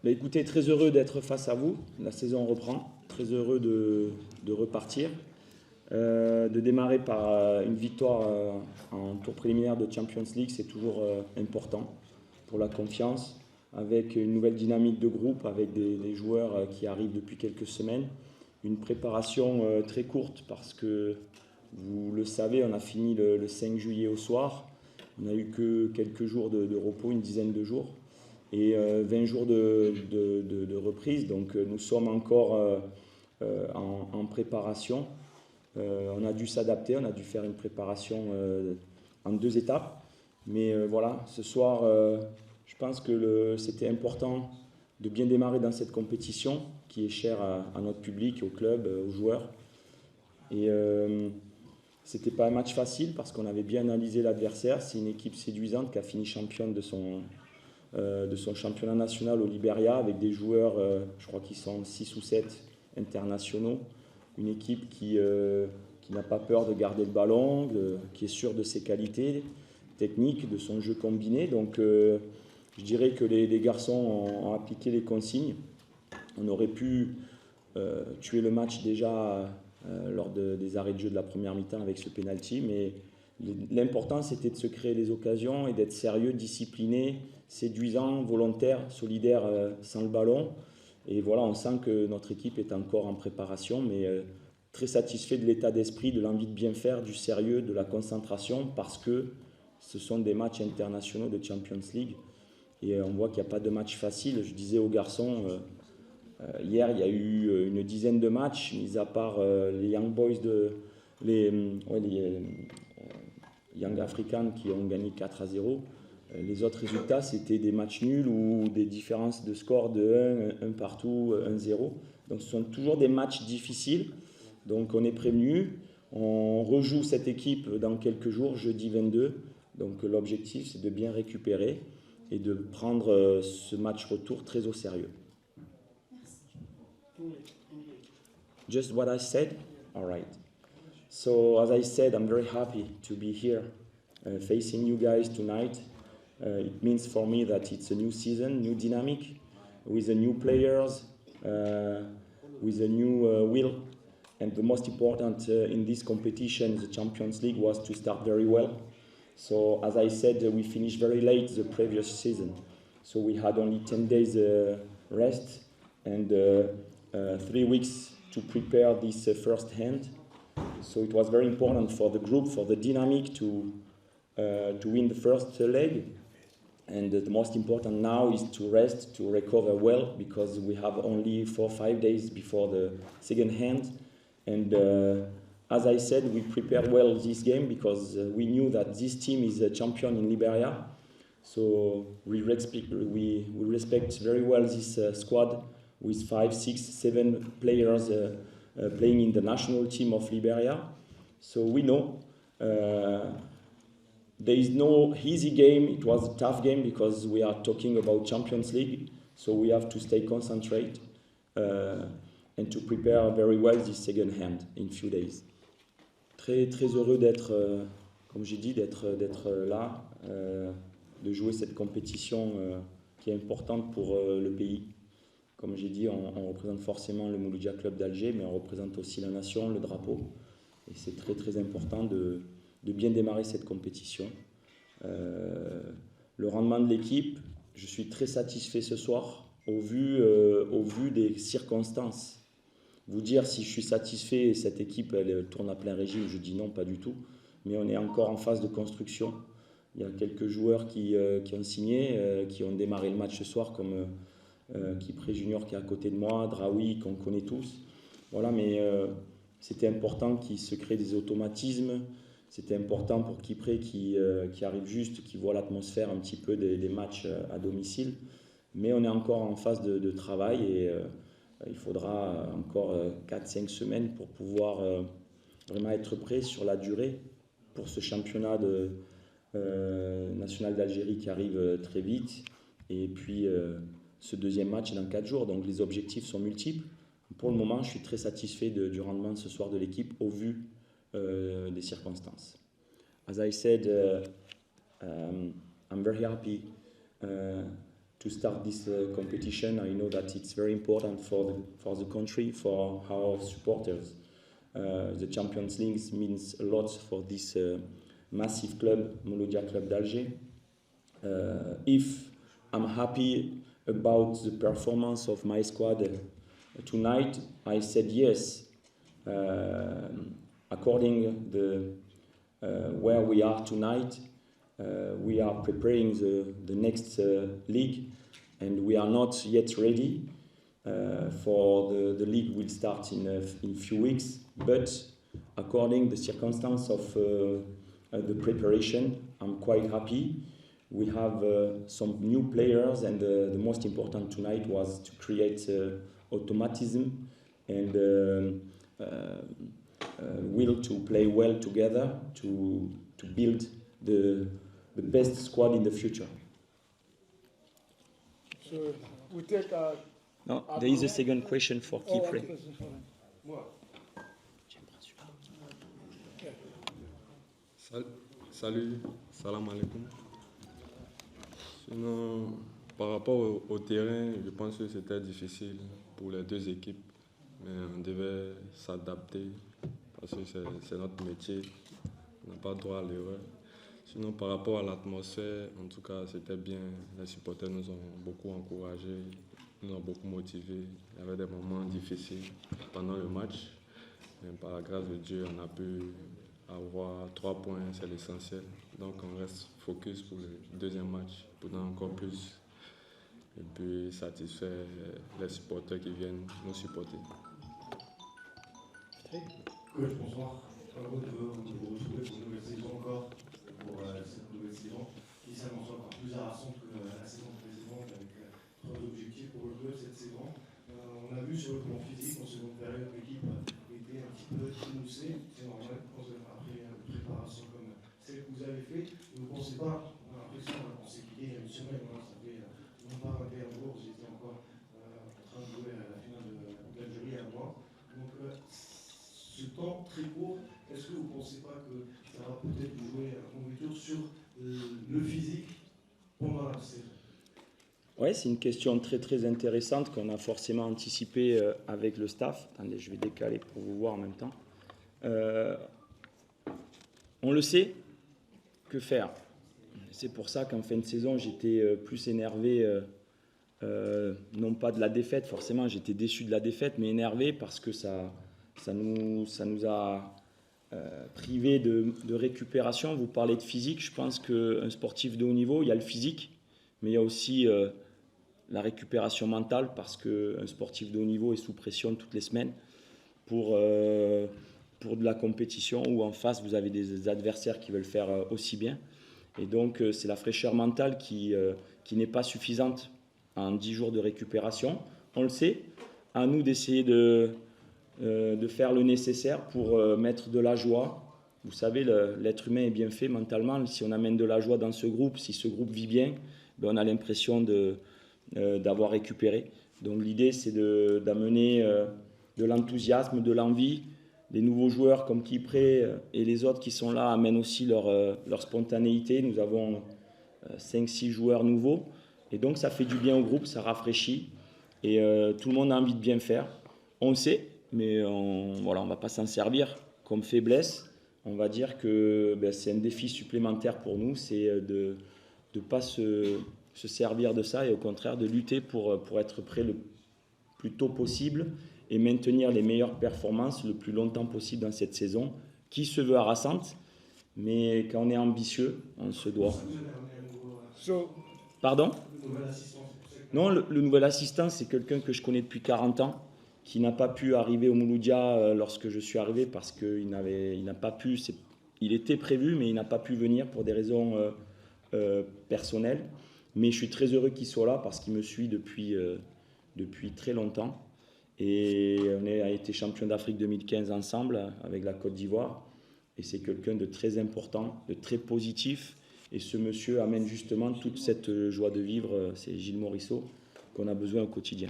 Bah, écoutez, très heureux d'être face à vous. La saison reprend. Très heureux de repartir. De démarrer par une victoire en tour préliminaire de Champions League, c'est toujours important pour la confiance. Avec une nouvelle dynamique de groupe, avec des joueurs qui arrivent depuis quelques semaines. Une préparation très courte parce que, vous le savez, on a fini le 5 juillet au soir. On n'a eu que quelques jours de repos, une dizaine de jours et 20 jours de reprise. Donc nous sommes encore en préparation. On a dû s'adapter, on a dû faire une préparation en 2 étapes. Mais voilà, ce soir, je pense que c'était important de bien démarrer dans cette compétition qui est chère à notre public, au club, aux joueurs. Et c'était pas un match facile parce qu'on avait bien analysé l'adversaire. C'est une équipe séduisante qui a fini championne de son championnat national au Liberia avec des joueurs, je crois qu'ils sont 6 ou 7 internationaux. Une équipe qui n'a pas peur de garder le ballon, qui est sûre de ses qualités techniques, de son jeu combiné. Donc je dirais que les garçons ont appliqué les consignes. On aurait pu tuer le match déjà lors des arrêts de jeu de la première mi-temps avec ce penalty, mais l'important c'était de se créer les occasions et d'être sérieux, discipliné, séduisant, volontaire, solidaire sans le ballon. Et voilà, on sent que notre équipe est encore en préparation, mais très satisfait de l'état d'esprit, de l'envie de bien faire, du sérieux, de la concentration, parce que ce sont des matchs internationaux de Champions League. Et on voit qu'il n'y a pas de match facile. Je disais aux garçons, hier il y a eu une dizaine de matchs, mis à part les Young Boys, les Young Africans qui ont gagné 4-0. Les autres résultats, c'était des matchs nuls ou des différences de score de 1 partout, 1-0. Donc ce sont toujours des matchs difficiles. Donc on est prévenu. On rejoue cette équipe dans quelques jours, jeudi 22. Donc l'objectif, c'est de bien récupérer et de prendre ce match retour très au sérieux. Just what I said? All right. So as I said, I'm very happy to be here facing you guys tonight. It means for me that it's a new season, new dynamic, with a new players, with a new will. And the most important in this competition, the Champions League, was to start very well. So as I said, we finished very late the previous season. So we had only 10 days rest and 3 weeks to prepare this first hand. So it was very important for the group, for the dynamic to win the first leg. And the most important now is to rest, to recover well, because we have only 4 or 5 days before the second hand. And as I said, we prepared well this game because we knew that this team is a champion in Liberia. So we respect very well this squad with 5, 6, 7 players playing in the national team of Liberia. So we know there is no easy game. It was a tough game because we are talking about Champions League. So we have to stay concentrated and to prepare very well this second hand in few days. Très, très heureux d'être, comme j'ai dit, d'être là, de jouer cette compétition qui est importante pour le pays. Comme j'ai dit, on représente forcément le Mouloudia Club d'Alger, mais on représente aussi la nation, le drapeau. Et c'est très très important de bien démarrer cette compétition. Le rendement de l'équipe, je suis très satisfait ce soir au vu des circonstances. Vous dire si je suis satisfait et cette équipe elle tourne à plein régime, je dis non, pas du tout. Mais on est encore en phase de construction. Il y a quelques joueurs qui ont signé, qui ont démarré le match ce soir, comme Kipré Junior qui est à côté de moi, Draoui qu'on connaît tous. Voilà, mais c'était important qu'il se crée des automatismes. C'était important pour Kipré qui arrive juste, qui voit l'atmosphère un petit peu des matchs à domicile. Mais on est encore en phase de travail et il faudra encore 4-5 semaines pour pouvoir vraiment être prêt sur la durée pour ce championnat national d'Algérie qui arrive très vite. Et puis ce deuxième match dans 4 jours. Donc les objectifs sont multiples. Pour le moment, je suis très satisfait du rendement de ce soir de l'équipe au vu des circonstances. As I said, I'm very happy to start this competition. I know that it's very important for the country, for our supporters. The Champions League means a lot for this massive club, Mouloudia Club d'Alger. If I'm happy about the performance of my squad tonight, I said yes. According to where we are tonight, we are preparing the next league, and we are not yet ready for the league will start in a few weeks. But according to the circumstance of the preparation, I'm quite happy. We have some new players, and the most important tonight was to create automatism and will to play well together to build the best squad in the future. So we take No, there is a second question for Kipre. Salut, salam alaikum. Sinon, par rapport au terrain, je pense que c'était difficile pour les deux équipes, mais on devait s'adapter parce que c'est notre métier, on n'a pas droit à l'erreur. Sinon, par rapport à l'atmosphère, en tout cas, c'était bien. Les supporters nous ont beaucoup encouragés, nous ont beaucoup motivés. Il y avait des moments difficiles pendant le match, mais par la grâce de Dieu, on a pu avoir 3 points, c'est l'essentiel. Donc on reste focus pour le deuxième match, pour donner encore plus. Et puis satisfaire les supporters qui viennent nous supporter. Coach, bonsoir. Heureux de vous retrouver pour une nouvelle saison encore, pour cette nouvelle saison qui s'annonce encore plus harassante que la saison précédente, avec 3 objectifs pour le club cette saison. On a vu sur le plan physique, en seconde période, l'équipe était un petit peu émoussée. C'est normal, après une préparation comme celle que vous avez fait. Vous ne pensez pas, on a l'impression qu'on s'est quitté il y a une semaine, ça fait non pas 21 jours, j'étais encore en train de jouer à la finale d'Algérie à moi. Donc ce temps très court, est-ce que vous ne pensez pas que ça va peut-être jouer un conducteur sur le physique pendant la saison? Oui, c'est une question très très intéressante qu'on a forcément anticipée avec le staff. Attendez, je vais décaler pour vous voir en même temps. On le sait, que faire? C'est pour ça qu'en fin de saison, j'étais plus énervé, non pas de la défaite, forcément j'étais déçu de la défaite, mais énervé parce que ça nous a privé de récupération. Vous parlez de physique, je pense qu'un sportif de haut niveau, il y a le physique, mais il y a aussi la récupération mentale, parce qu'un sportif de haut niveau est sous pression toutes les semaines pour de la compétition, où en face vous avez des adversaires qui veulent faire aussi bien. Et donc c'est la fraîcheur mentale qui n'est pas suffisante en 10 jours de récupération. On le sait, à nous d'essayer de faire le nécessaire pour mettre de la joie. Vous savez, l'être humain est bien fait mentalement. Si on amène de la joie dans ce groupe, si ce groupe vit bien, ben on a l'impression d'avoir récupéré. Donc l'idée, c'est d'amener de l'enthousiasme, de l'envie. Les nouveaux joueurs comme Kipré et les autres qui sont là amènent aussi leur spontanéité. Nous avons 5-6 joueurs nouveaux. Et donc ça fait du bien au groupe, ça rafraîchit. Et tout le monde a envie de bien faire. On le sait, mais on ne va pas s'en servir comme faiblesse. On va dire que c'est un défi supplémentaire pour nous, c'est de ne pas se servir de ça et au contraire de lutter pour être prêt le plus tôt possible et maintenir les meilleures performances le plus longtemps possible dans cette saison qui se veut harassante, mais quand on est ambitieux, on se doit. Pardon ? Non, le nouvel assistant, c'est quelqu'un que je connais depuis 40 ans, qui n'a pas pu arriver au Mouloudia lorsque je suis arrivé parce qu'il n'a pas pu, il était prévu, mais il n'a pas pu venir pour des raisons personnelles. Mais je suis très heureux qu'il soit là parce qu'il me suit depuis très longtemps. Et on a été champion d'Afrique 2015 ensemble avec la Côte d'Ivoire. Et c'est quelqu'un de très important, de très positif. Et ce monsieur amène justement toute cette joie de vivre, c'est Gilles Morisseau, qu'on a besoin au quotidien.